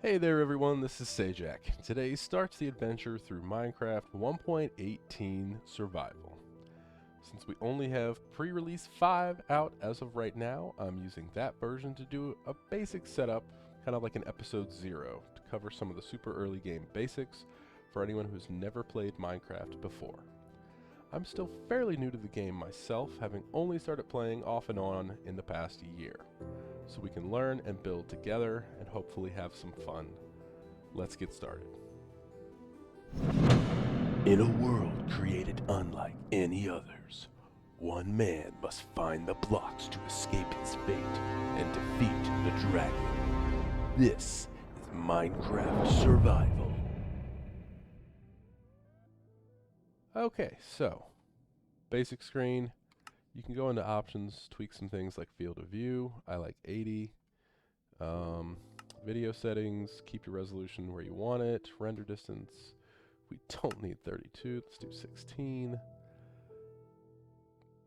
Hey there everyone, this is Sajak. Today starts the adventure through Minecraft 1.18 Survival. Since we only have pre-release 5 out as of right now, I'm using that version to do a basic setup, kind of like an episode 0, to cover some of the super early game basics for anyone who's never played Minecraft before. I'm still fairly new to the game myself, having only started playing off and on in the past year. So we can learn and build together and hopefully have some fun. Let's get started. In a world created unlike any others, one man must find the blocks to escape his fate and defeat the dragon. This is Minecraft Survival. Okay, so basic screen. You can go into options, tweak some things like field of view. I like 80. Video settings, keep your resolution where you want it. Render distance, we don't need 32. Let's do 16.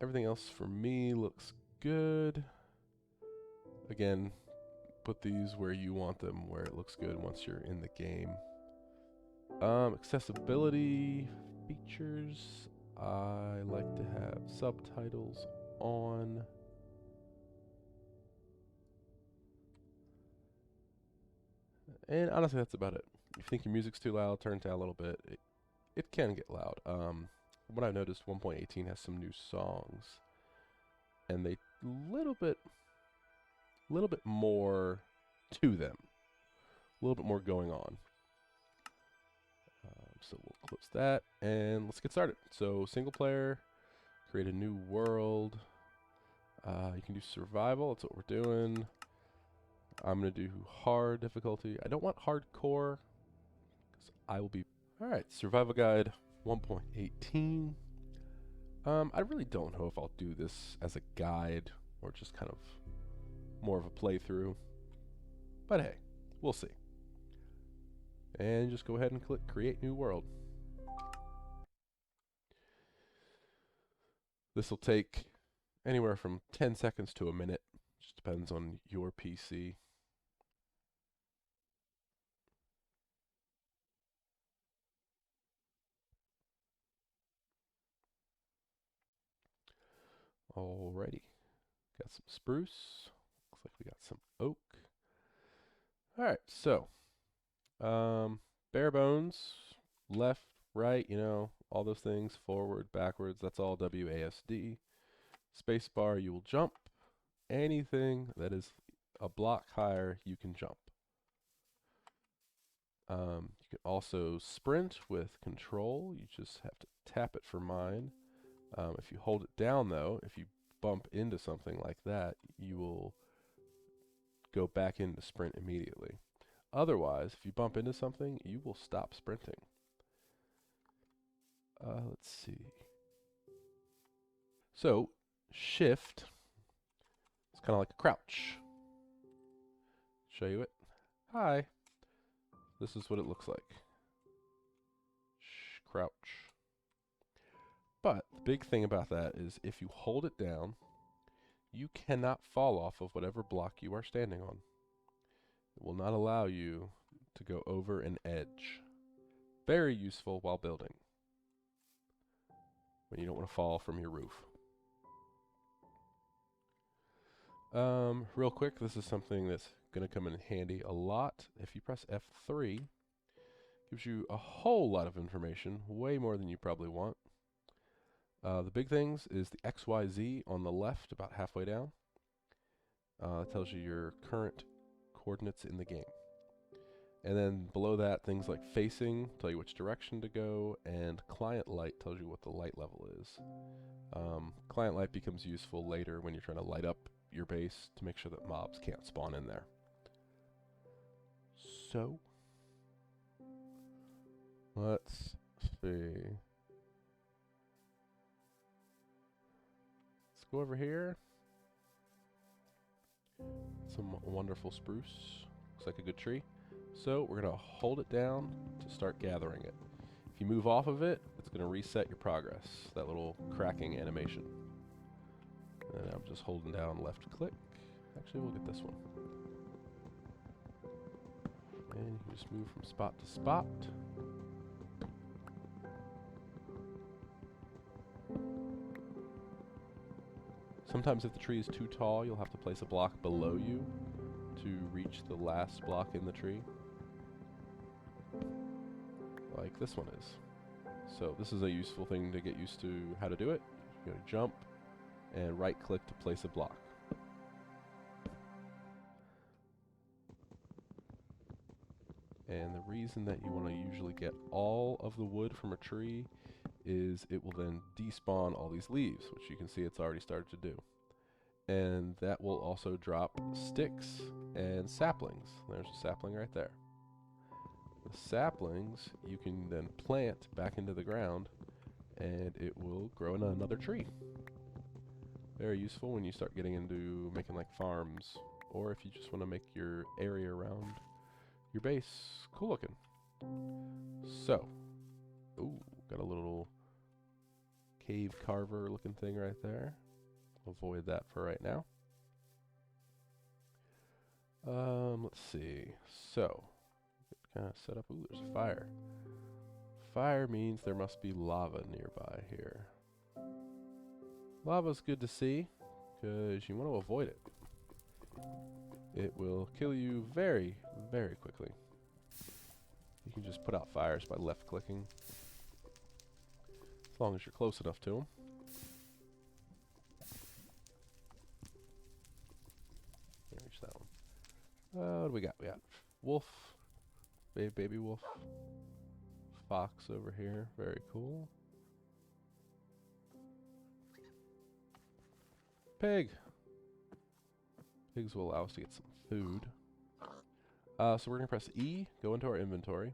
Everything else for me looks good. Again, put these where you want them, where it looks good once you're in the game. Accessibility features. I like to have subtitles on. And honestly, that's about it. If you think your music's too loud, turn it down a little bit. It can get loud. What I've noticed, 1.18 has some new songs, and they little bit more to them, a little bit more going on. So we'll close that, and let's get started. So single player, create a new world. You can do survival, that's what we're doing. I'm going to do hard difficulty. I don't want hardcore, because I will be... Alright, survival guide 1.18. I really don't know if I'll do this as a guide, or just kind of more of a playthrough. But hey, we'll see. And just go ahead and click Create New World. This will take anywhere from 10 seconds to a minute. Just depends on your PC. Alrighty. Got some spruce. Looks like we got some oak. Alright, so bare bones, left, right, you know, all those things, forward, backwards, that's all WASD. Spacebar, you will jump. Anything that is a block higher, you can jump. You can also sprint with control. You just have to tap it for mine. If you hold it down though, if you bump into something like that, you will go back into sprint immediately. Otherwise, if you bump into something, you will stop sprinting. Let's see. So, shift is kind of like a crouch. Show you it. Hi. This is what it looks like. Crouch. But the big thing about that is if you hold it down, you cannot fall off of whatever block you are standing on. It will not allow you to go over an edge. Very useful while building, when you don't want to fall from your roof. Real quick, this is something that's going to come in handy a lot. If you press F3, gives you a whole lot of information, way more than you probably want. The big things is the XYZ on the left, about halfway down. It tells you your current coordinates in the game. And then below that, things like facing tell you which direction to go, and client light tells you what the light level is. Client light becomes useful later when you're trying to light up your base to make sure that mobs can't spawn in there. So, let's see. Let's go over here. Some wonderful spruce. Looks like a good tree. So we're going to hold it down to start gathering it. If you move off of it, it's going to reset your progress, that little cracking animation. And I'm just holding down left click. Actually, we'll get this one. And just move from spot to spot. Sometimes if the tree is too tall, you'll have to place a block below you to reach the last block in the tree. Like this one is. So this is a useful thing to get used to how to do it. You're going to jump and right click to place a block. And the reason that you want to usually get all of the wood from a tree is it will then despawn all these leaves, which you can see it's already started to do. And that will also drop sticks and saplings. There's a sapling right there. The saplings you can then plant back into the ground and it will grow in another tree. Very useful when you start getting into making like farms, or if you just want to make your area around your base cool looking. So, ooh, got a little cave carver looking thing right there. Avoid that for right now. Let's see. So, kind of set up. Ooh, there's a fire. Fire means there must be lava nearby here. Lava's good to see, because you want to avoid it. It will kill you very, very quickly. You can just put out fires by left-clicking, as long as you're close enough to them. Can't reach that one. What do we got? We got wolf, baby wolf, fox over here. Very cool. Pig. Pigs will allow us to get some food. So we're going to press E, go into our inventory,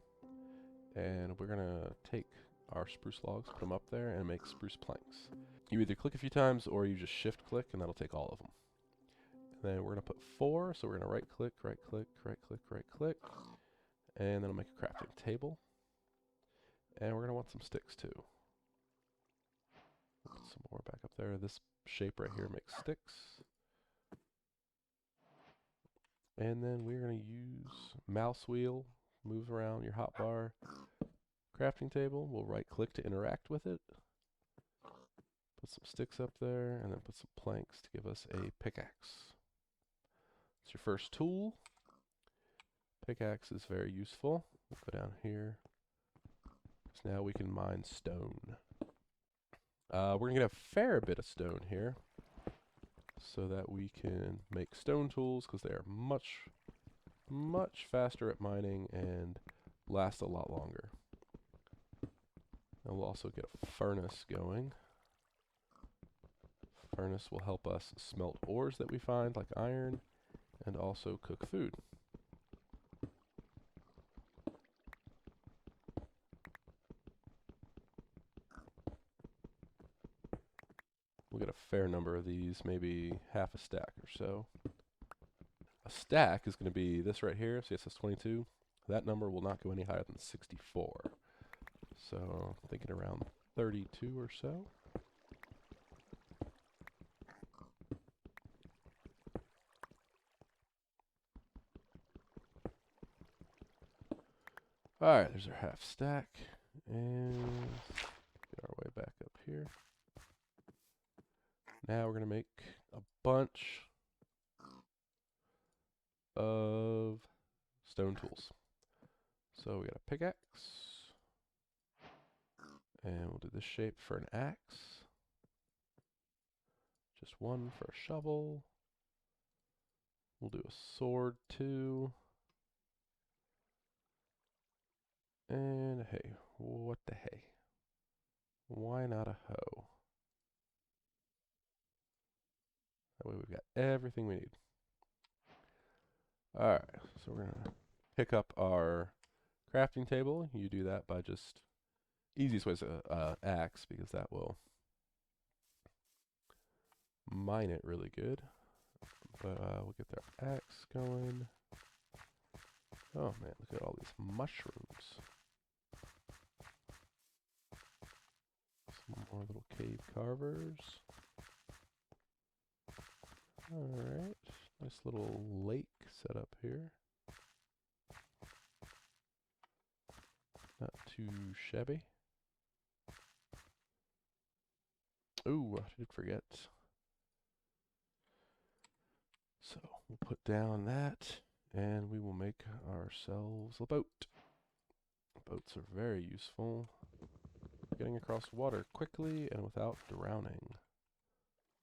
and we're going to take our spruce logs, put them up there, and make spruce planks. You either click a few times or you just shift click, and that'll take all of them. And then we're going to put 4, so we're going to right click, right click, right click, right click, and then I'll make a crafting table. And we're going to want some sticks too. Put some more back up there. This shape right here makes sticks. And then we're going to use mouse wheel, move around your hotbar crafting table. We'll right click to interact with it. Put some sticks up there and then put some planks to give us a pickaxe. It's your first tool. Pickaxe is very useful. We'll go down here. So now we can mine stone. We're going to get a fair bit of stone here, so that we can make stone tools, because they are much, much faster at mining and last a lot longer. And we'll also get a furnace going. Furnace will help us smelt ores that we find, like iron, and also cook food. We'll get a fair number of these, maybe half a stack or so. A stack is going to be this right here, so it says 22. That number will not go any higher than 64. So I'm thinking around 32 or so. Alright, there's our half stack. And get our way back up here. Now we're going to make a bunch of stone tools. So we got a pickaxe. And we'll do this shape for an axe. Just one for a shovel. We'll do a sword too. And hey, what the hey? Why not a hoe? That way we've got everything we need. Alright, so we're going to pick up our crafting table. You do that by just, easiest way is axe, because that will mine it really good. But we'll get our axe going. Oh man, look at all these mushrooms. Some more little cave carvers. Alright, nice little lake set up here. too shabby. Ooh, I did forget. So we'll put down that, and we will make ourselves a boat. Boats are very useful. Getting across water quickly and without drowning.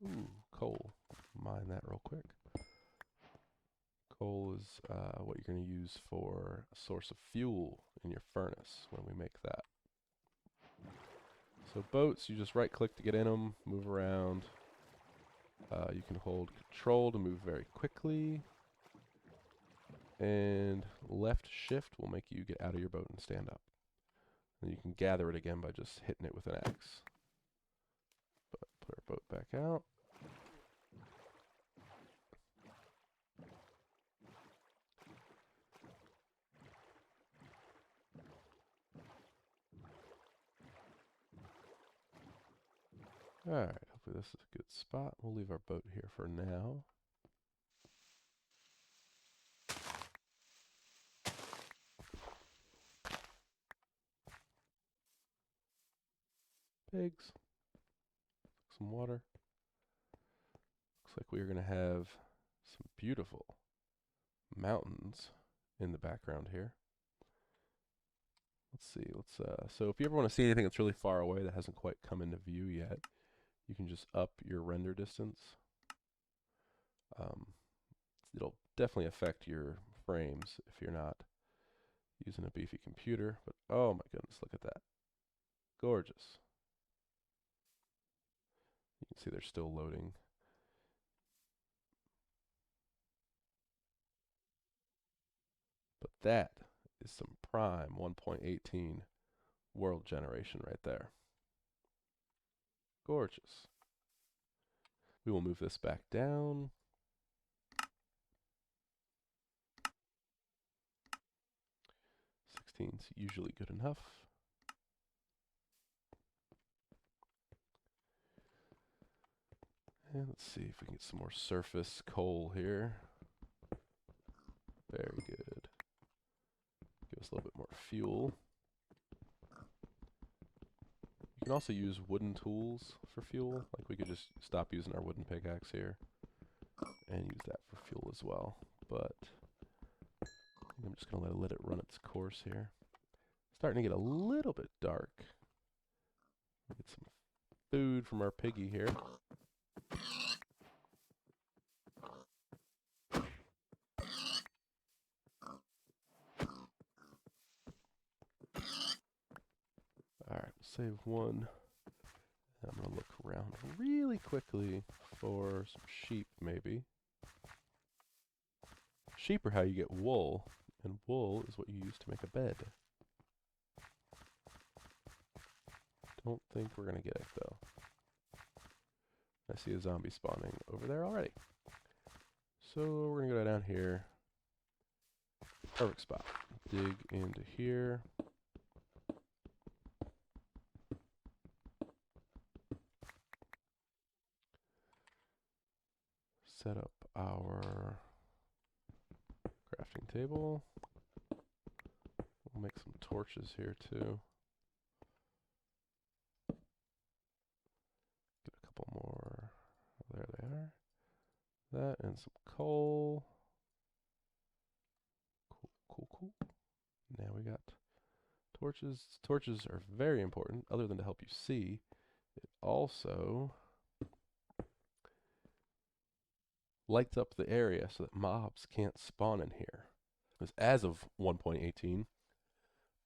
Ooh, coal. Mine that real quick. Coal is what you're going to use for a source of fuel in your furnace when we make that. So boats, you just right click to get in them, move around. You can hold control to move very quickly. And left shift will make you get out of your boat and stand up. And you can gather it again by just hitting it with an axe. But put our boat back out. Alright, hopefully this is a good spot. We'll leave our boat here for now. Pigs. Some water. Looks like we are going to have some beautiful mountains in the background here. Let's see, so if you ever want to see anything that's really far away that hasn't quite come into view yet, you can just up your render distance. It'll definitely affect your frames if you're not using a beefy computer, but oh my goodness, look at that. Gorgeous. You can see they're still loading. But that is some prime 1.18 world generation right there. Gorgeous. We will move this back down. Is usually good enough. And let's see if we can get some more surface coal here. Very good. Give us a little bit more fuel. You can also use wooden tools for fuel. Like we could just stop using our wooden pickaxe here and use that for fuel as well. But I'm just going to let it run its course here. Starting to get a little bit dark. Get some food from our piggy here. Alright, we'll save one. I'm going to look around really quickly for some sheep, maybe. Sheep are how you get wool, and wool is what you use to make a bed. Don't think we're going to get it, though. I see a zombie spawning over there already. So we're going to go down here. Perfect spot. Dig into here. Set up our crafting table. We'll make some torches here too. Get a couple more. Oh, there they are. That and some coal. Cool. Now we got torches. Torches are very important, other than to help you see. It also lights up the area so that mobs can't spawn in here. Because as of 1.18,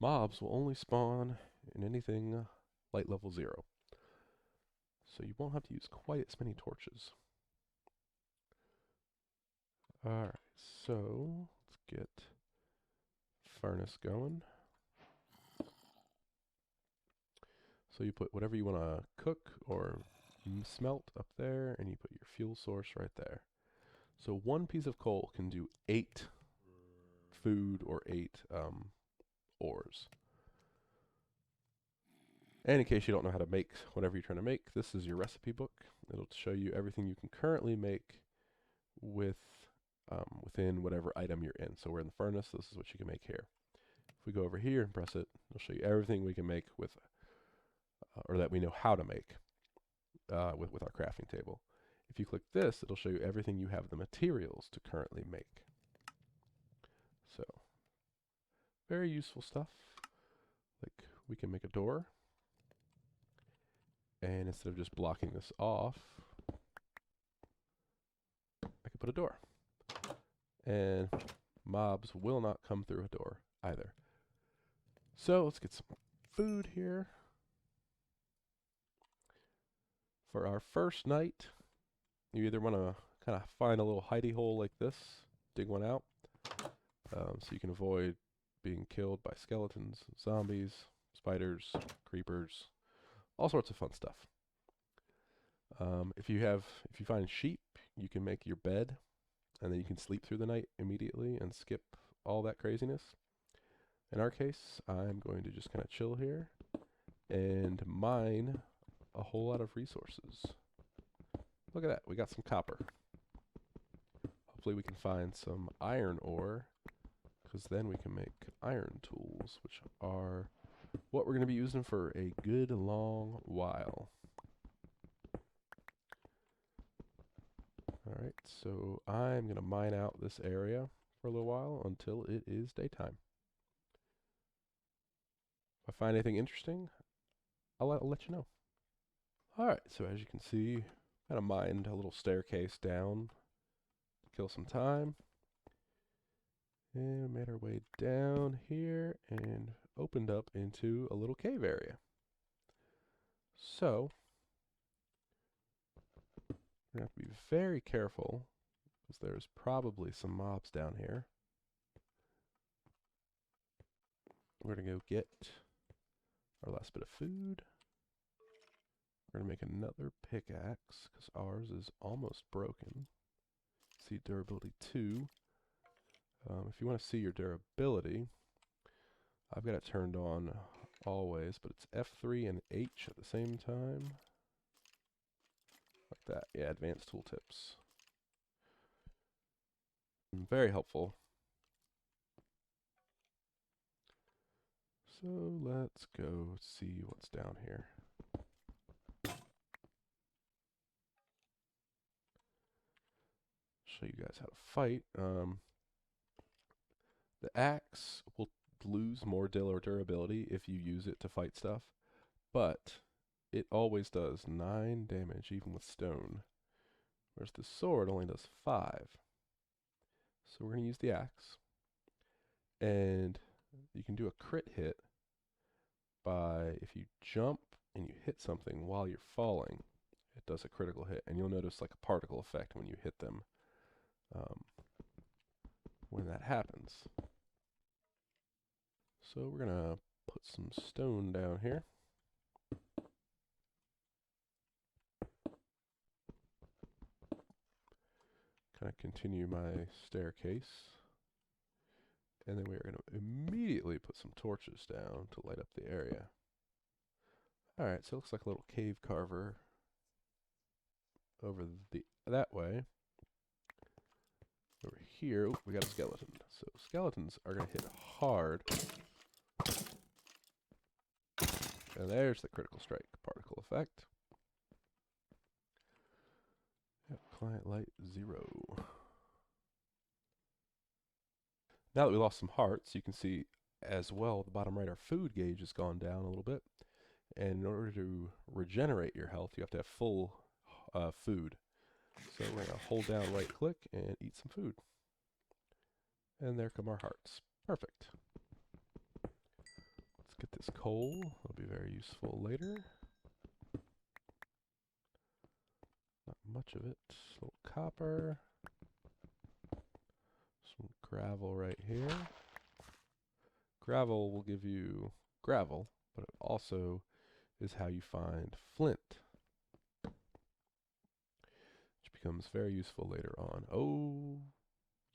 mobs will only spawn in anything light level 0. So you won't have to use quite as many torches. Alright, so let's get furnace going. So you put whatever you want to cook or smelt up there, and you put your fuel source right there. So one piece of coal can do 8 food or 8 ores. And in case you don't know how to make whatever you're trying to make, this is your recipe book. It'll show you everything you can currently make with within whatever item you're in. So we're in the furnace, this is what you can make here. If we go over here and press it, it'll show you everything we can make with, or that we know how to make with our crafting table. If you click this, it'll show you everything you have the materials to currently make. So, very useful stuff. Like, we can make a door, and instead of just blocking this off, I can put a door. And mobs will not come through a door either. So let's get some food here. For our first night, you either want to kind of find a little hidey hole like this, dig one out, so you can avoid being killed by skeletons, zombies, spiders, creepers, all sorts of fun stuff. If you find sheep, you can make your bed, and then you can sleep through the night immediately and skip all that craziness. In our case, I'm going to just kind of chill here and mine a whole lot of resources. Look at that, we got some copper. Hopefully we can find some iron ore, because then we can make iron tools, which are what we're going to be using for a good long while. Alright, so I'm going to mine out this area for a little while until it is daytime. If I find anything interesting, I'll let you know. Alright, so as you can see, kind of mined a little staircase down to kill some time. And we made our way down here and opened up into a little cave area. So, we're going to have to be very careful, because there's probably some mobs down here. We're going to go get our last bit of food. We're going to make another pickaxe, because ours is almost broken. See durability 2. If you want to see your durability, I've got it turned on always, but it's F3 and H at the same time. Like that. Yeah, advanced tooltips. Very helpful. So let's go see what's down here. Show you guys how to fight. The axe will lose more durability if you use it to fight stuff, but it always does 9 damage even with stone, whereas the sword only does 5. So we're going to use the axe, and you can do a crit hit by, if you jump and you hit something while you're falling, it does a critical hit, and you'll notice like a particle effect when you hit them when that happens. So we're going to put some stone down here. Kind of continue my staircase. And then we are going to immediately put some torches down to light up the area. Alright, so it looks like a little cave carver over that way. Over here, we got a skeleton. So skeletons are going to hit hard. And there's the critical strike particle effect. Yep, client light 0. Now that we lost some hearts, you can see as well at the bottom right our food gauge has gone down a little bit. And in order to regenerate your health, you have to have full food. So we're going to hold down right click and eat some food. And there come our hearts. Perfect. Let's get this coal. It'll be very useful later. Not much of it. A little copper. Some gravel right here. Gravel will give you gravel, but it also is how you find flint, which becomes very useful later on. Oh,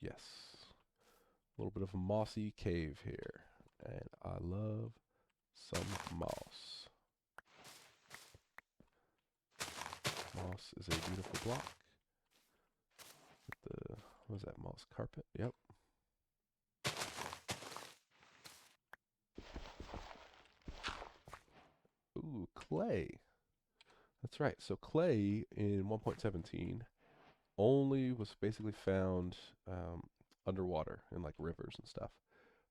yes. A little bit of a mossy cave here, and I love some moss. Moss is a beautiful block. What is that, moss carpet? Yep. clay. That's right. So clay in 1.17 only was basically found underwater in like rivers and stuff.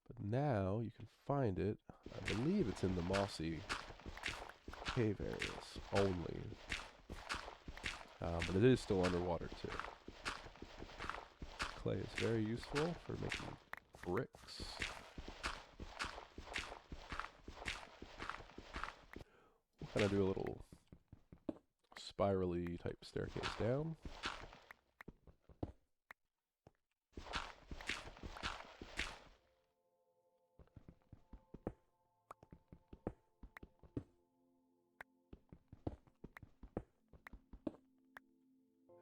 But now you can find it. I believe it's in the mossy cave areas only. But it is still underwater too. Clay is very useful for making bricks. We'll kind of do a little spirally type staircase down.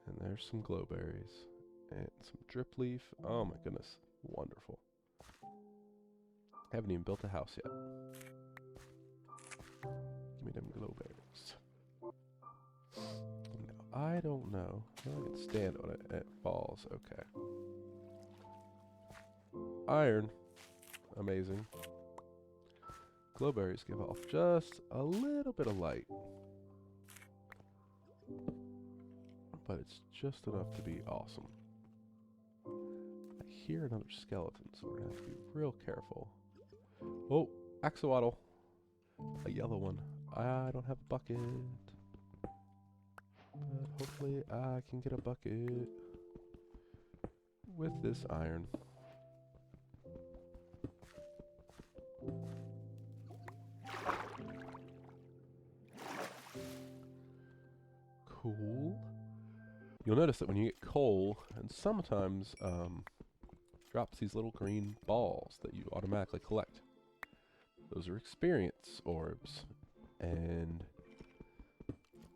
And there's some glowberries and some drip leaf. Oh my goodness, wonderful. Haven't even built a house yet. Give me them glowberries. No, I don't know. I can stand on it. It falls. Okay. Iron. Amazing. Glowberries give off just a little bit of light. But it's just enough to be awesome. I hear another skeleton, so we're going to have to be real careful. Oh, axolotl. A yellow one. I don't have a bucket. But hopefully I can get a bucket with this iron. Cool. You'll notice that when you get coal, and sometimes drops these little green balls that you automatically collect. Those are experience orbs, and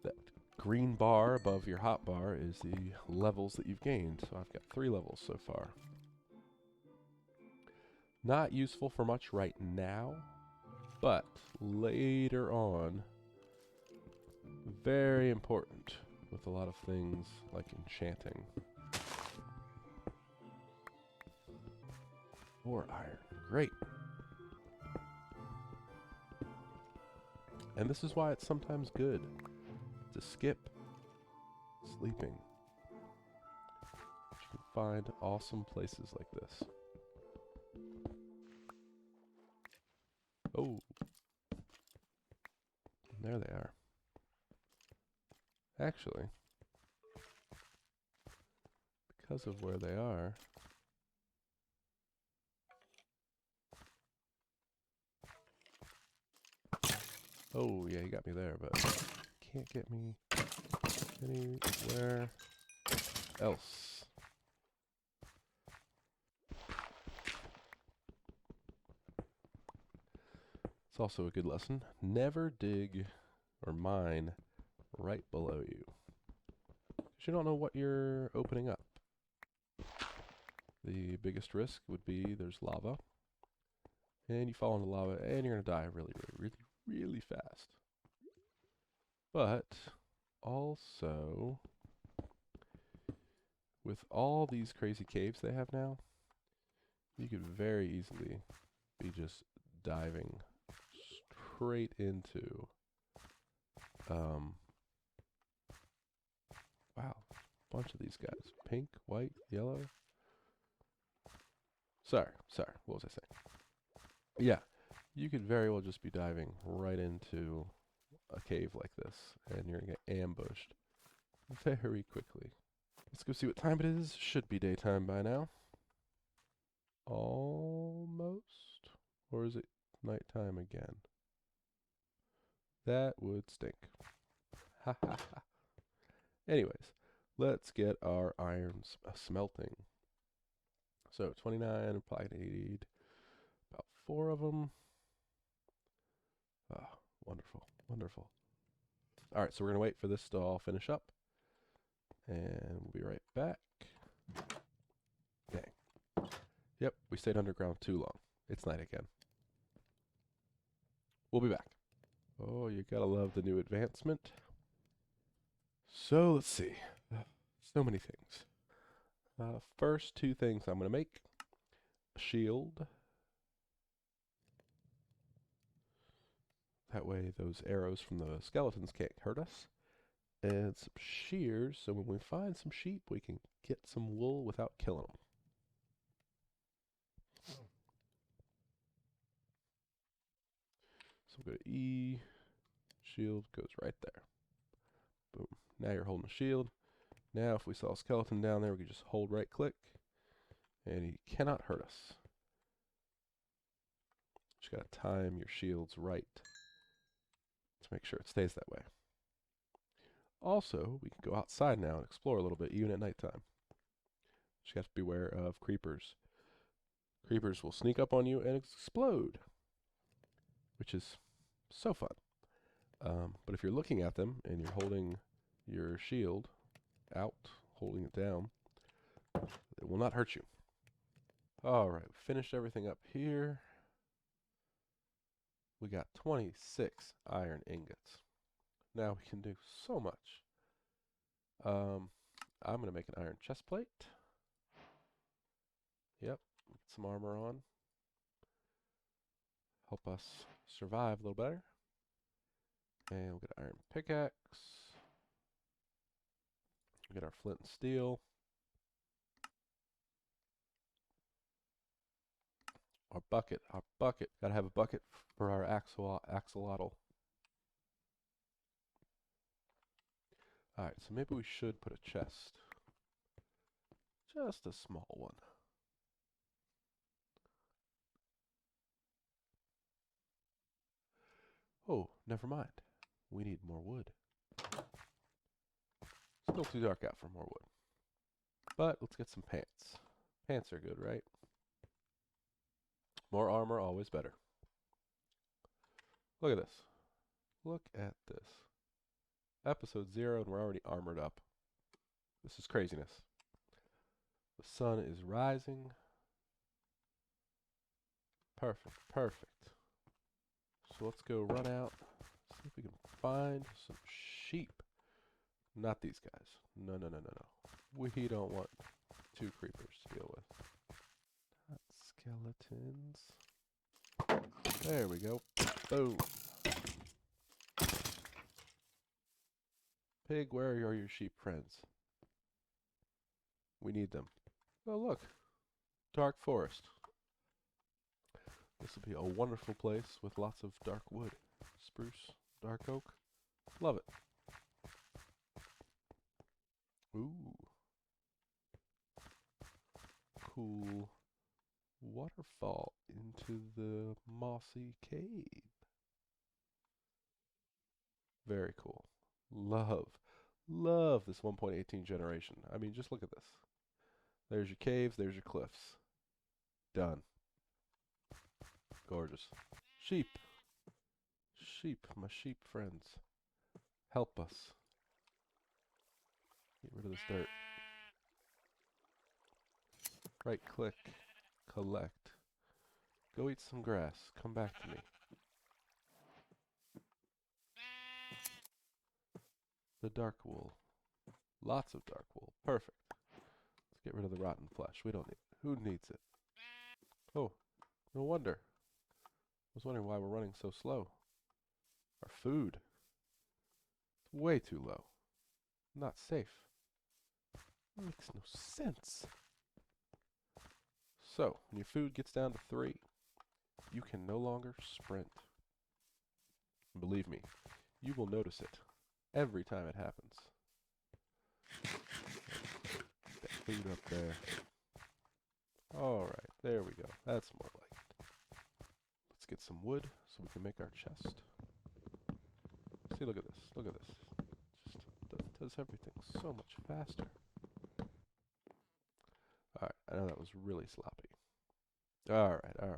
that green bar above your hot bar is the levels that you've gained. So I've got 3 levels so far. Not useful for much right now, but later on, very important with a lot of things like enchanting. More iron, great. And this is why it's sometimes good to skip sleeping. You can find awesome places like this. Oh, there they are. Actually, because of where they are, oh yeah, he got me there, but can't get me anywhere else. It's also a good lesson. Never dig or mine right below you, because you don't know what you're opening up. The biggest risk would be there's lava, and you fall into lava, and you're going to die really fast. But also, with all these crazy caves they have now, you could very easily be just diving straight into, wow, a bunch of these guys. Pink, white, yellow. Sorry, what was I saying? Yeah, you could very well just be diving right into a cave like this, and you're gonna get ambushed very quickly. Let's go see what time it is. Should be daytime by now. Almost? Or is it nighttime again? That would stink. Ha ha ha. Anyways, let's get our irons smelting. So 29 applied 80, about 4 of them. Ah, wonderful, wonderful. All right, so we're gonna wait for this to all finish up, and we'll be right back. Dang. Yep, we stayed underground too long. It's night again. We'll be back. Oh, you gotta love the new advancement. So let's see. So many things. First 2 things I'm gonna make: a shield. That way those arrows from the skeletons can't hurt us. And some shears, so when we find some sheep, we can get some wool without killing them. So we'll go to E, shield goes right there. Boom. Now you're holding a shield. Now if we saw a skeleton down there, we could just hold right click, and he cannot hurt us. Just gotta time your shields right to make sure it stays that way. Also, we can go outside now and explore a little bit, even at nighttime. Just have to beware of creepers. Creepers will sneak up on you and explode, which is so fun. But if you're looking at them and you're holding your shield out, holding it down, it will not hurt you. Alright, finished everything up here. We got 26 iron ingots. Now we can do so much. I'm going to make an iron chest plate. Yep, get some armor on. Help us survive a little better. And we'll get an iron pickaxe. We'll get our flint and steel. Our bucket. Gotta have a bucket for our axolotl. Alright, so maybe we should put a chest. Just a small one. Oh, never mind. We need more wood. Still too dark out for more wood. But let's get some pants. Pants are good, right? More armor, always better. Look at this. Look at this. Episode 0 and we're already armored up. This is craziness. The sun is rising. Perfect, perfect. So let's go run out, see if we can find some sheep. Not these guys. No, no, no, no, no. We don't want 2 creepers to deal with. Not skeletons. There we go. Boom. Pig, where are your sheep friends? We need them. Oh, look. Dark forest. This will be a wonderful place with lots of dark wood. Spruce, dark oak. Love it. Ooh. Cool waterfall into the mossy cave. Very cool. Love this 1.18 generation. I mean, just look at this. There's your caves, there's your cliffs. Done. Gorgeous. Sheep. Sheep, my sheep friends. Help us. Get rid of this dirt. Right click. Collect. Go eat some grass. Come back to me. The dark wool. Lots of dark wool. Perfect. Let's get rid of the rotten flesh. We don't need it. Who needs it? Oh, no wonder. I was wondering why we're running so slow. Our food. It's way too low. Not safe. Makes no sense. So, when your food gets down to 3, you can no longer sprint. Believe me, you will notice it every time it happens. That food up there. Alright, there we go. That's more like it. Let's get some wood so we can make our chest. See, look at this. Look at this. Just does everything so much faster. Alright, I know that was really sloppy. Alright. So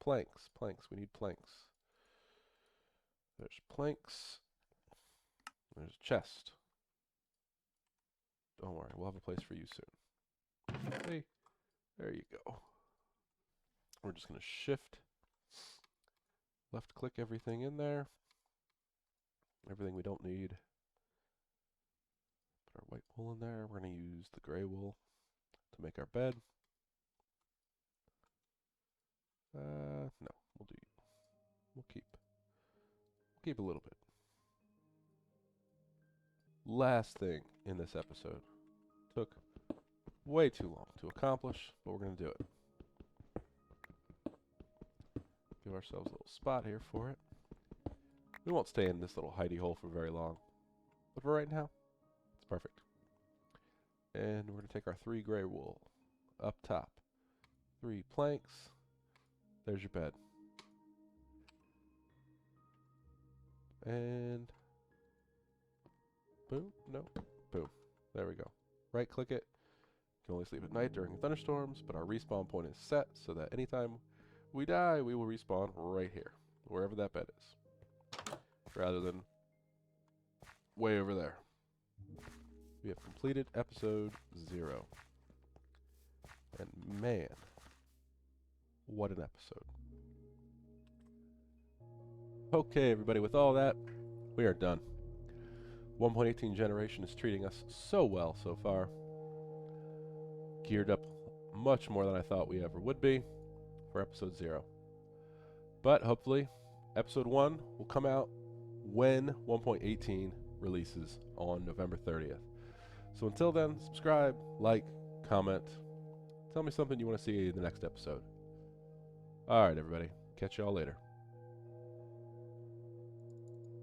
planks. We need planks. There's planks. There's a chest. Don't worry, we'll have a place for you soon. Hey, there you go. We're just going to shift, left click everything in there. Everything we don't need. Put our white wool in there. We're going to use the gray wool to make our bed. No, we'll keep. Keep a little bit. Last thing in this episode. Took way too long to accomplish, but we're going to do it. Give ourselves a little spot here for it. We won't stay in this little hidey hole for very long. But for right now, it's perfect. And we're going to take our 3 gray wool up top. 3 planks. There's your bed. And boom, no, boom. There we go. Right click it. You can only sleep at night during thunderstorms, but our respawn point is set so that anytime we die, we will respawn right here, wherever that bed is, rather than way over there. We have completed episode 0. And man, what an episode. Okay, everybody, with all that, we are done. 1.18 generation is treating us so well so far. Geared up much more than I thought we ever would be for episode 0. But hopefully, episode 1 will come out when 1.18 releases on November 30th. So until then, subscribe, like, comment. Tell me something you want to see in the next episode. Alright, everybody. Catch y'all later.